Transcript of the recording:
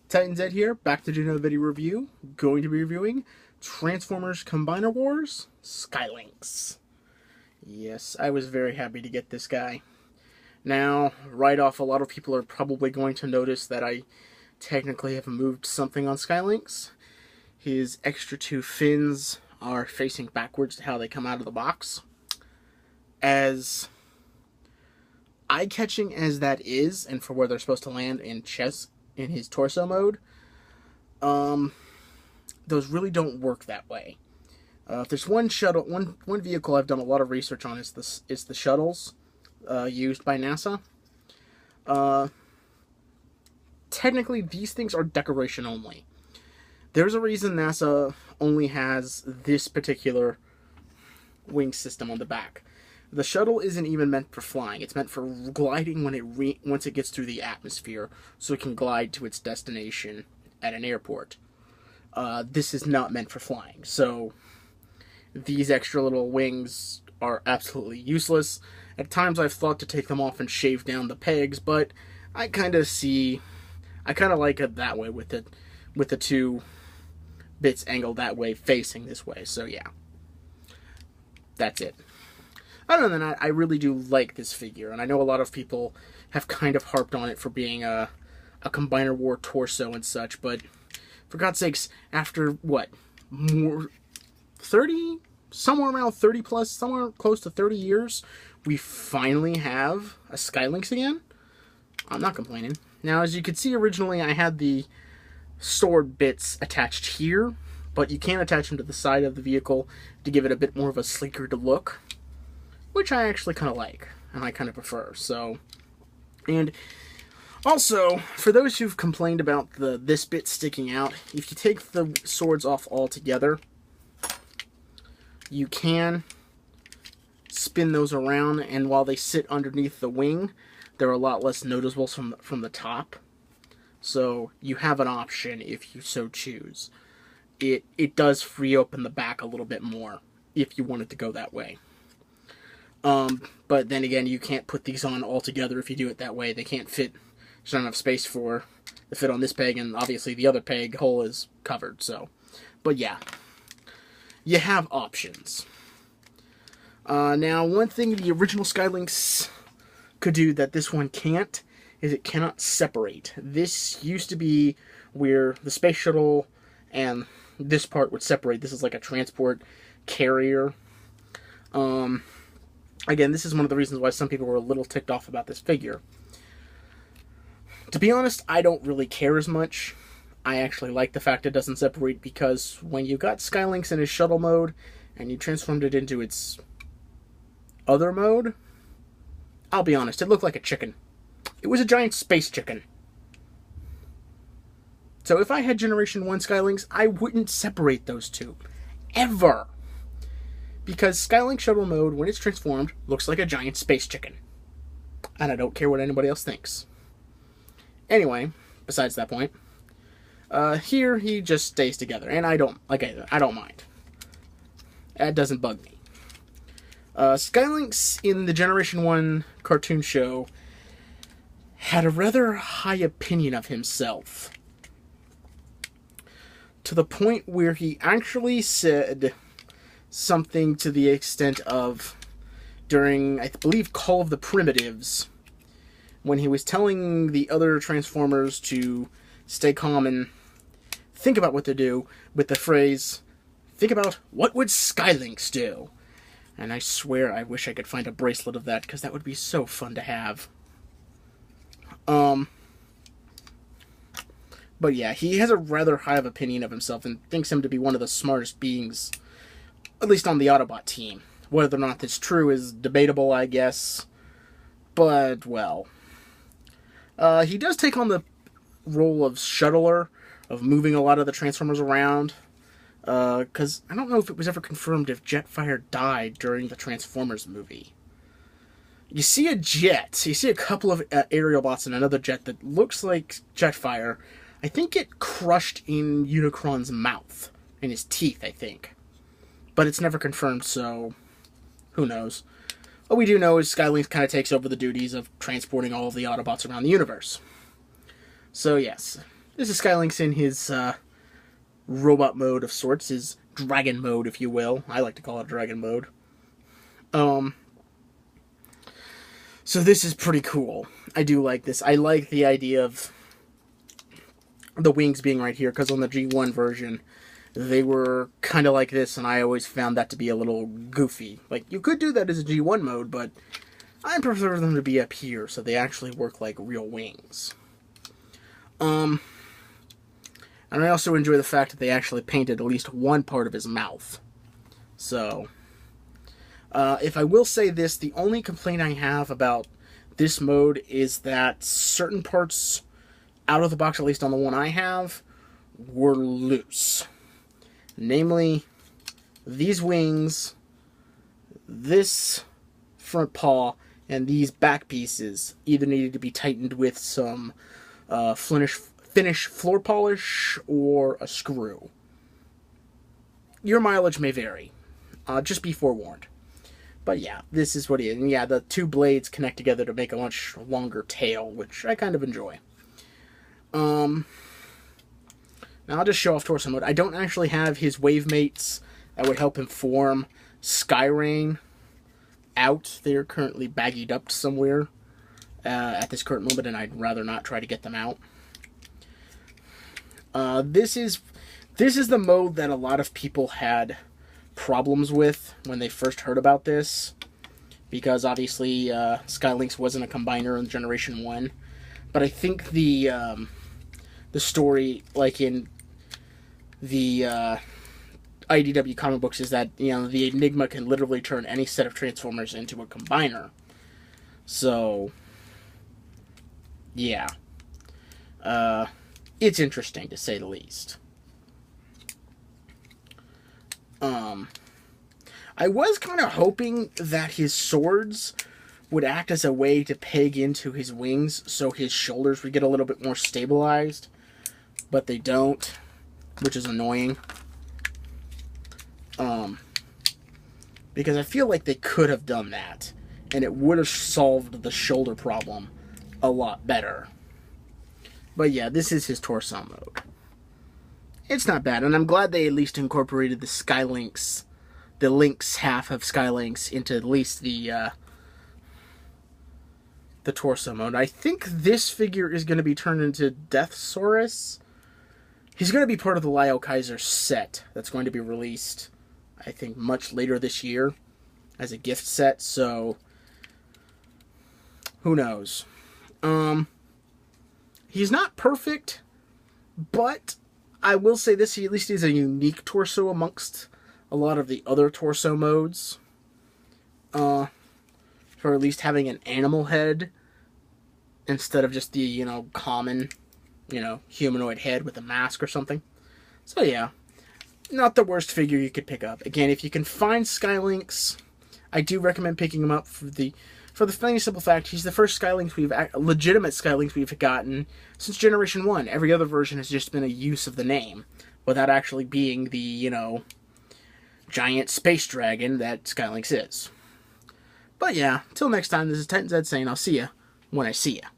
Titan Z here, back to do another video review. Going to be reviewing Transformers Combiner Wars Skylinks. Yes, I was very happy to get this guy. Now, right off, a lot of people are probably going to notice that I technically have moved something on Skylinks. His extra two fins are facing backwards to how they come out of the box. As eye-catching as that is, and for where they're supposed to land in his torso mode, those really don't work that way. If there's one vehicle I've done a lot of research on, is the shuttles used by NASA. Technically, these things are decoration only. There's a reason NASA only has this particular wing system on the back. The shuttle isn't even meant for flying. It's meant for gliding once it gets through the atmosphere, so it can glide to its destination at an airport. This is not meant for flying, so these extra little wings are absolutely useless. At times I've thought to take them off and shave down the pegs, but I kind of like it that way with the two bits angled that way facing this way, so yeah. That's it. Other than that, I really do like this figure, and I know a lot of people have kind of harped on it for being a Combiner War torso and such, but for God's sakes, after what, more 30, somewhere around 30 plus, somewhere close to 30 years, we finally have a Skylinks again? I'm not complaining. Now, as you can see, originally I had the sword bits attached here, but you can attach them to the side of the vehicle to give it a bit more of a sleeker look, which I actually kind of like, and I kind of prefer, so. And also, for those who've complained about this bit sticking out, if you take the swords off altogether, you can spin those around, and while they sit underneath the wing, they're a lot less noticeable from the top. So you have an option if you so choose. It does free open the back a little bit more if you wanted to go that way. But then again, you can't put these on all together if you do it that way. They can't fit. There's not enough space to fit on this peg, and obviously the other peg hole is covered, so. But yeah, you have options. Now, one thing the original Skylinks could do that this one can't is it cannot separate. This used to be where the space shuttle and this part would separate. This is like a transport carrier. Again, this is one of the reasons why some people were a little ticked off about this figure. To be honest, I don't really care as much. I actually like the fact it doesn't separate, because when you got Skylinks in his shuttle mode and you transformed it into its other mode, I'll be honest, it looked like a chicken. It was a giant space chicken. So if I had Generation 1 Skylinks, I wouldn't separate those two. Ever. Because Skylink Shuttle mode, when it's transformed, looks like a giant space chicken. And I don't care what anybody else thinks. Anyway, besides that point, here he just stays together, and I don't mind. That doesn't bug me. Skylinks in the Generation 1 cartoon show had a rather high opinion of himself, to the point where he actually said something to the extent of, during, I believe, Call of the Primitives, when he was telling the other Transformers to stay calm and think about what to do, with the phrase, think about what would Skylinks do? And I swear I wish I could find a bracelet of that, because that would be so fun to have. But yeah, he has a rather high of opinion of himself and thinks him to be one of the smartest beings, at least on the Autobot team. Whether or not that's true is debatable, I guess. But, well. He does take on the role of shuttler, of moving a lot of the Transformers around. Because I don't know if it was ever confirmed if Jetfire died during the Transformers movie. You see a jet. You see a couple of aerial bots and another jet that looks like Jetfire. I think it crushed in Unicron's mouth. In his teeth, I think. But it's never confirmed, so who knows. What we do know is Skylinks kind of takes over the duties of transporting all of the Autobots around the universe. So yes, This is Skylinks in his robot mode of sorts, his dragon mode, if you will. I like to call it dragon mode. So this is pretty cool. I do like this. I like the idea of the wings being right here, because on the G1 version, they were kind of like this, and I always found that to be a little goofy. Like, you could do that as a G1 mode, but I prefer them to be up here, so they actually work like real wings. And I also enjoy the fact that they actually painted at least one part of his mouth. So, if I will say this, the only complaint I have about this mode is that certain parts out of the box, at least on the one I have, were loose. Namely, these wings, this front paw, and these back pieces either needed to be tightened with some finish floor polish or a screw. Your mileage may vary. Just be forewarned. But yeah, this is what it is. And yeah, the two blades connect together to make a much longer tail, which I kind of enjoy. Now I'll just show off torso mode. I don't actually have his wave mates that would help him form Skyrain out. They're currently baggied up somewhere at this current moment, and I'd rather not try to get them out. This is the mode that a lot of people had problems with when they first heard about this, because obviously Skylinks wasn't a combiner in Generation 1. But I think the story, like in the IDW comic books, is that, you know, the Enigma can literally turn any set of Transformers into a combiner. So, yeah. It's interesting, to say the least. I was kind of hoping that his swords would act as a way to peg into his wings so his shoulders would get a little bit more stabilized, but they don't, which is annoying. Because I feel like they could have done that, and it would have solved the shoulder problem a lot better. But yeah, this is his torso mode. It's not bad, and I'm glad they at least incorporated the Skylinks, the Lynx half of Skylinks, into at least the torso mode. I think this figure is going to be turned into Deathsaurus. He's going to be part of the Lyle Kaiser set that's going to be released, I think, much later this year as a gift set, so who knows. He's not perfect, but I will say this, he at least is a unique torso amongst a lot of the other torso modes. For at least having an animal head instead of just the, you know, common, you know, humanoid head with a mask or something. So yeah, not the worst figure you could pick up. Again, if you can find Skylinks, I do recommend picking him up for the plain simple fact he's the first legitimate Skylinks we've gotten since Generation 1. Every other version has just been a use of the name, without actually being the, you know, giant space dragon that Skylinks is. But yeah, till next time, this is Titan Zed saying I'll see ya when I see ya.